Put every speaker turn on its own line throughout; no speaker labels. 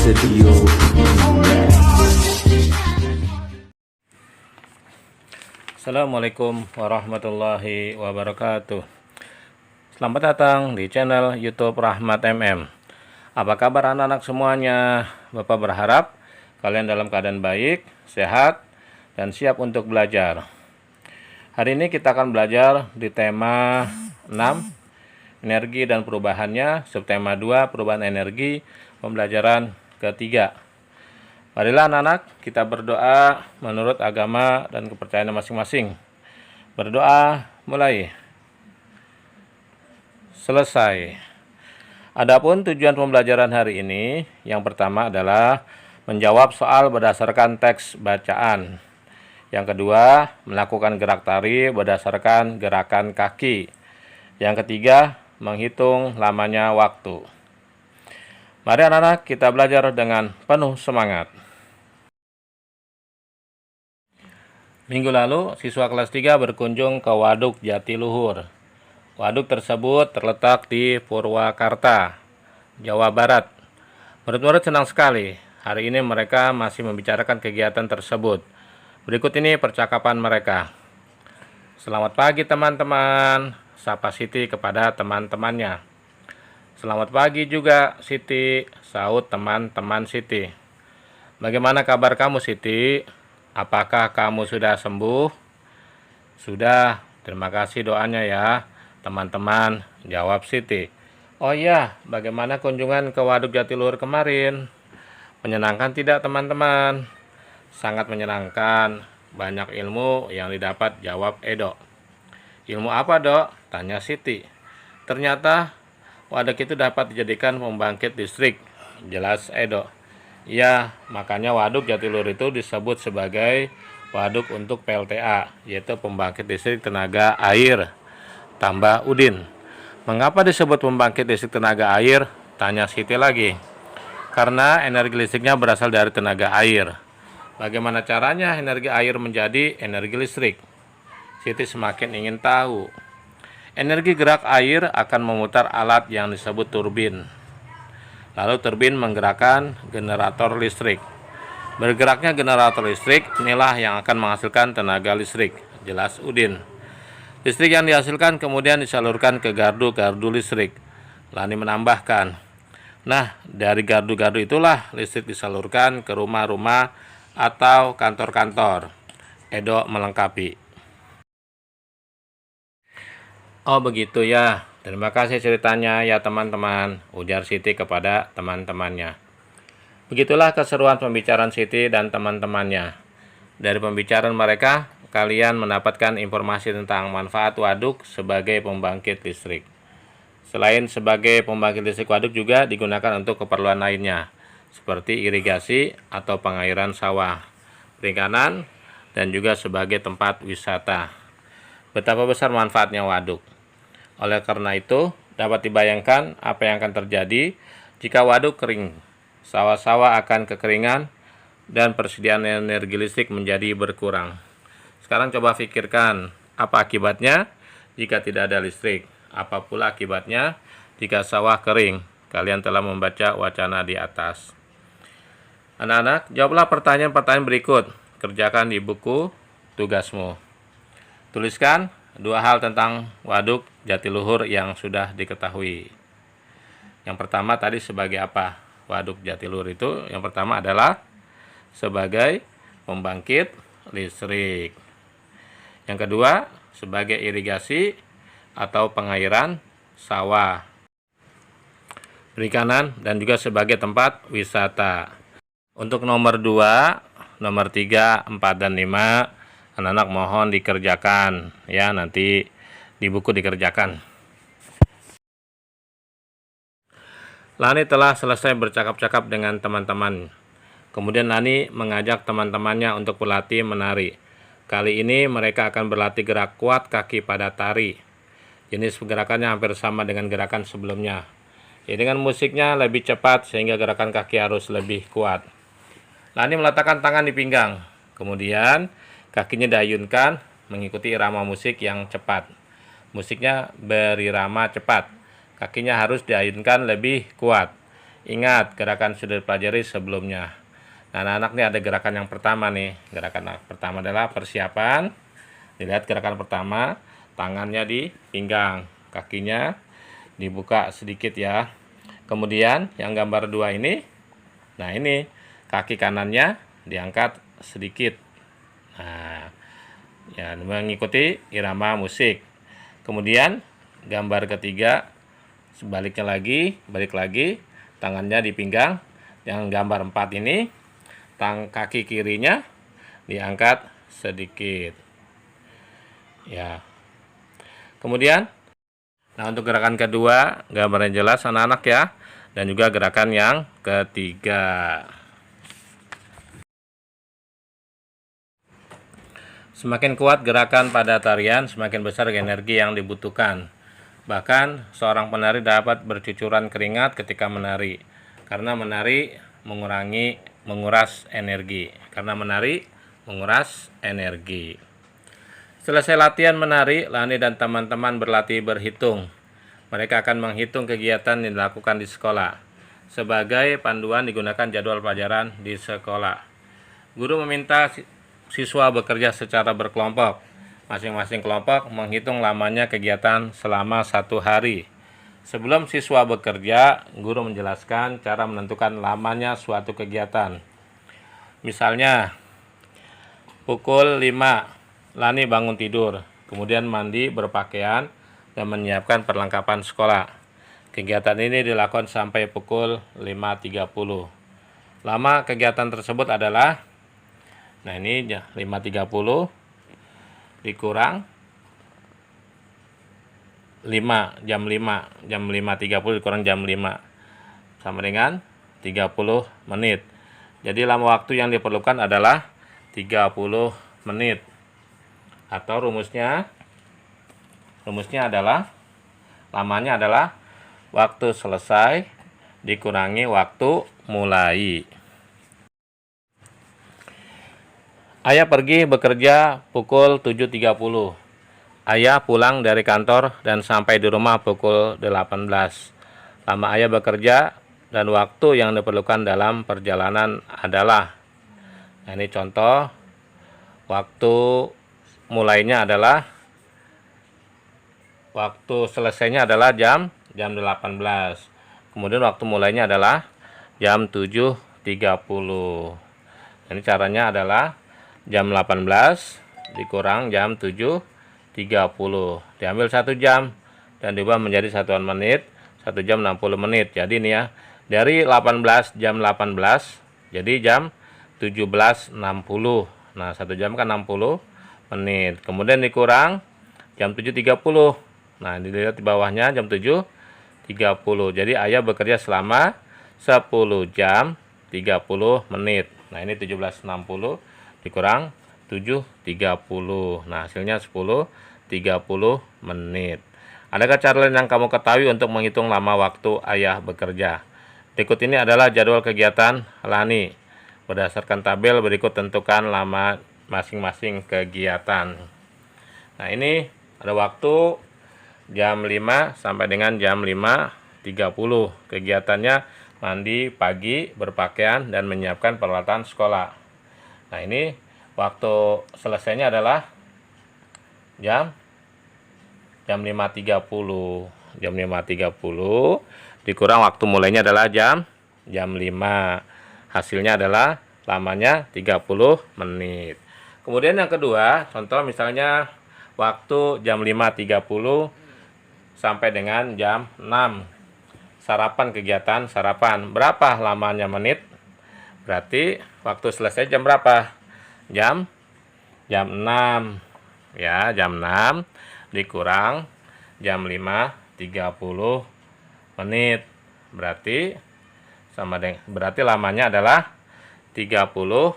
Studio.
Assalamualaikum warahmatullahi wabarakatuh. Selamat datang di channel YouTube Rahmat MM. Apa kabar anak-anak semuanya? Bapak berharap kalian dalam keadaan baik, sehat, dan siap untuk belajar. Hari ini kita akan belajar di tema 6, energi dan perubahannya, subtema 2, perubahan energi, pembelajaran ketiga. Marilah anak-anak kita berdoa menurut agama dan kepercayaan masing-masing. Berdoa mulai. Selesai. Adapun tujuan pembelajaran hari ini, yang pertama adalah menjawab soal berdasarkan teks bacaan. Yang kedua, melakukan gerak tari berdasarkan gerakan kaki. Yang ketiga, menghitung lamanya waktu. Mari anak-anak kita belajar dengan penuh semangat. Minggu lalu, siswa kelas 3 berkunjung ke Waduk Jatiluhur. Waduk tersebut terletak di Purwakarta, Jawa Barat. Murid-murid senang sekali. Hari ini mereka masih membicarakan kegiatan tersebut. Berikut ini percakapan mereka. Selamat pagi teman-teman, sapa Siti kepada teman-temannya. Selamat pagi juga Siti, sahut teman-teman Siti. Bagaimana kabar kamu Siti? Apakah kamu sudah sembuh? Sudah, terima kasih doanya ya teman-teman, jawab Siti. Oh iya, bagaimana kunjungan ke Waduk Jatiluhur kemarin? Menyenangkan tidak teman-teman? Sangat menyenangkan, banyak ilmu yang didapat, jawab Edo. Ilmu apa dok? Tanya Siti. Ternyata waduk itu dapat dijadikan pembangkit listrik, jelas Edo. Ya, makanya waduk Jatiluhur itu disebut sebagai waduk untuk PLTA, yaitu pembangkit listrik tenaga air. Tambah Udin. Mengapa disebut pembangkit listrik tenaga air? Tanya Siti lagi. Karena energi listriknya berasal dari tenaga air. Bagaimana caranya energi air menjadi energi listrik? Siti semakin ingin tahu. Energi gerak air akan memutar alat yang disebut turbin. Lalu turbin menggerakkan generator listrik. Bergeraknya generator listrik inilah yang akan menghasilkan tenaga listrik, jelas Udin. Listrik yang dihasilkan kemudian disalurkan ke gardu-gardu listrik. Lani menambahkan, nah dari gardu-gardu itulah listrik disalurkan ke rumah-rumah atau kantor-kantor. Edo melengkapi. Oh begitu ya, terima kasih ceritanya ya teman-teman, ujar Siti kepada teman-temannya. Begitulah keseruan pembicaraan Siti dan teman-temannya. Dari pembicaraan mereka, kalian mendapatkan informasi tentang manfaat waduk sebagai pembangkit listrik. Selain sebagai pembangkit listrik, waduk juga digunakan untuk keperluan lainnya, seperti irigasi atau pengairan sawah, perikanan, dan juga sebagai tempat wisata. Betapa besar manfaatnya waduk. Oleh karena itu, dapat dibayangkan apa yang akan terjadi jika waduk kering. Sawah-sawah akan kekeringan dan persediaan energi listrik menjadi berkurang. Sekarang coba pikirkan, apa akibatnya jika tidak ada listrik? Apa pula akibatnya jika sawah kering? Kalian telah membaca wacana di atas. Anak-anak, jawablah pertanyaan-pertanyaan berikut. Kerjakan di buku tugasmu. Tuliskan 2 hal tentang waduk Jatiluhur yang sudah diketahui. Yang pertama tadi sebagai apa? Waduk Jatiluhur itu yang pertama adalah sebagai pembangkit listrik. Yang kedua sebagai irigasi atau pengairan sawah, perikanan, dan juga sebagai tempat wisata. Untuk nomor 2, nomor 3, 4, dan 5 anak-anak mohon dikerjakan ya, nanti di buku dikerjakan. Lani telah selesai bercakap-cakap dengan teman-teman. Kemudian Lani mengajak teman-temannya untuk berlatih menari. Kali ini mereka akan berlatih gerak kuat kaki pada tari. Jenis gerakannya hampir sama dengan gerakan sebelumnya. Ya, dengan musiknya lebih cepat sehingga gerakan kaki harus lebih kuat. Lani meletakkan tangan di pinggang. Kemudian kakinya diayunkan mengikuti irama musik yang cepat. Musiknya berirama cepat. Kakinya harus diayunkan lebih kuat. Ingat, gerakan sudah dipelajari sebelumnya. Nah, anak-anak nih ada gerakan yang pertama nih. Gerakan pertama adalah persiapan. Dilihat gerakan pertama, tangannya di pinggang, kakinya dibuka sedikit ya. Kemudian yang gambar 2 ini, nah ini kaki kanannya diangkat sedikit. Nah, ya mengikuti irama musik. Kemudian gambar ketiga, sebaliknya lagi, balik lagi, tangannya di pinggang. Yang gambar 4 ini, kaki kirinya diangkat sedikit. Ya. Kemudian, nah untuk gerakan kedua, gambarnya jelas anak-anak ya. Dan juga gerakan yang ketiga. Semakin kuat gerakan pada tarian, semakin besar energi yang dibutuhkan. Bahkan, seorang penari dapat bercucuran keringat ketika menari. Karena menari menguras energi. Selesai latihan menari, Lani dan teman-teman berlatih berhitung. Mereka akan menghitung kegiatan yang dilakukan di sekolah. Sebagai panduan digunakan jadwal pelajaran di sekolah. Guru meminta siswa bekerja secara berkelompok. Masing-masing kelompok menghitung lamanya kegiatan selama 1 hari. Sebelum siswa bekerja, guru menjelaskan cara menentukan lamanya suatu kegiatan. Misalnya, pukul 5, Lani bangun tidur, kemudian mandi, berpakaian, dan menyiapkan perlengkapan sekolah. Kegiatan ini dilakukan sampai pukul 5.30. Lama kegiatan tersebut adalah, nah ini 5.30 dikurang 5, jam 5.30 dikurang jam 5 sama dengan 30 menit. Jadi lama waktu yang diperlukan adalah 30 menit. Atau rumusnya lamanya adalah waktu selesai dikurangi waktu mulai. Ayah pergi bekerja pukul 7.30. Ayah pulang dari kantor dan sampai di rumah pukul 18. Lama ayah bekerja dan waktu yang diperlukan dalam perjalanan adalah, nah ini contoh, waktu mulainya adalah, waktu selesainya adalah jam 18. Kemudian waktu mulainya adalah jam 7.30. Ini caranya adalah jam 18 dikurang jam 7.30. Diambil 1 jam dan diubah menjadi satuan menit. 1 jam 60 menit. Jadi ini ya, dari 18 jam 18 jadi jam 17.60. Nah, 1 jam kan 60 menit. Kemudian dikurang jam 7.30. Nah, dilihat di bawahnya jam 7.30. Jadi ayah bekerja selama 10 jam 30 menit. Nah, ini 17.60 dikurang 7.30. Nah, hasilnya 10.30 menit. Adakah cara lain yang kamu ketahui untuk menghitung lama waktu ayah bekerja? Berikut ini adalah jadwal kegiatan Lani. Berdasarkan tabel berikut tentukan lama masing-masing kegiatan. Nah, ini ada waktu jam 5 sampai dengan jam 5.30. Kegiatannya mandi pagi, berpakaian, dan menyiapkan peralatan sekolah. Nah, ini waktu selesainya adalah jam 5.30. Jam 5.30 dikurang waktu mulainya adalah jam 5. Hasilnya adalah lamanya 30 menit. Kemudian yang kedua, contoh misalnya waktu jam 5.30 sampai dengan jam 6. Sarapan, kegiatan sarapan. Berapa lamanya menit? Berarti waktu selesai jam berapa? Jam 6. Ya, jam 6 dikurang jam 5.30 menit. Berarti lamanya adalah 30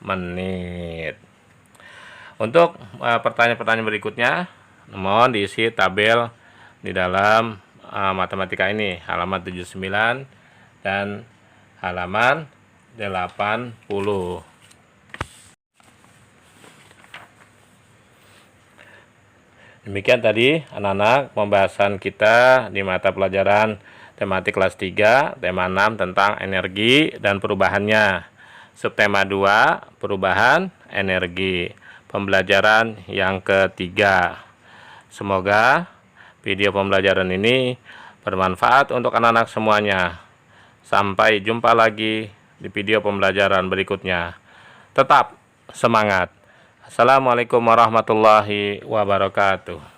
menit. Untuk pertanyaan-pertanyaan berikutnya, mohon diisi tabel di dalam matematika ini, halaman 79 dan halaman 80. Demikian tadi anak-anak pembahasan kita di mata pelajaran Tematik kelas 3, tema 6 tentang energi dan perubahannya. Subtema 2, perubahan energi. Pembelajaran yang ketiga. Semoga video pembelajaran ini bermanfaat untuk anak-anak semuanya. Sampai jumpa lagi di video pembelajaran berikutnya. Tetap semangat. Assalamualaikum warahmatullahi wabarakatuh.